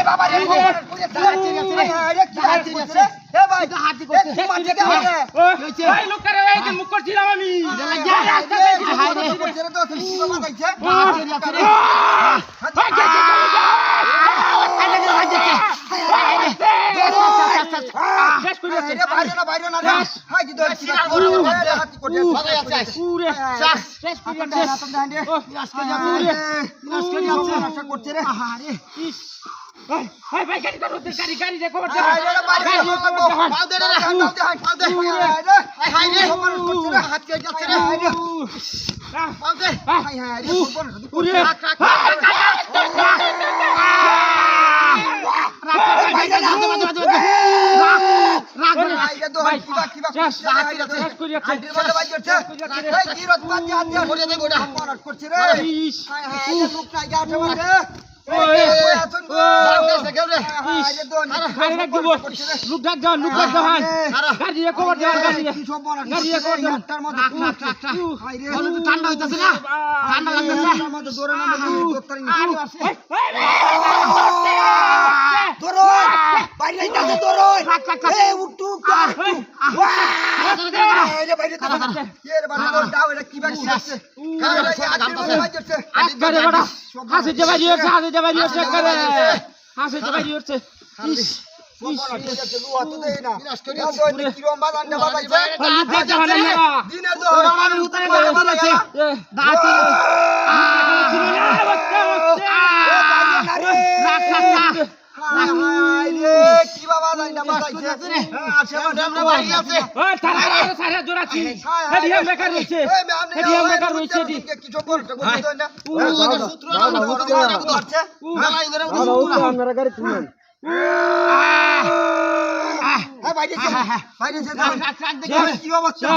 বাবা রে আরে কি হাতি রে এ ভাই হাতি করছে ভাই লোক করে এই যে মুখ করছিলাম আমি রাস্তা হাই রে করছে রে তো কি বাবা যাইছে শেষ করে রে বাইরে না রে হাই কি দর হাতি করছে ভালো আছে পুরে শেষ করে না রে আজকে যাচ্ছে আজকে যাচ্ছে আশা করছে রে আরে ভাই ভাই গাড়ি করো গাড়ি দেখো আরে বাইরে পাও দে রে পাও দে হাই রে খবর করছে রে হাত কে যাচ্ছে রে পাও দে হাই হাই রে খবর পুরে ঠান্ডা হইতেছে না ঠান্ডা লাগতেছে হাসি জবাই হচ্ছে কি বাবা যাই না বাজাইছে আছে আমরা বাড়ি আছে ওই তারা সারা জোড়াছি হেডিয়াম বেকার রইছে কিছু বলতে বুঝতো না সূত্র আছে মেলা ইন্দরে আপনারা গাড়ি তুলেন বাইরে কি অবস্থা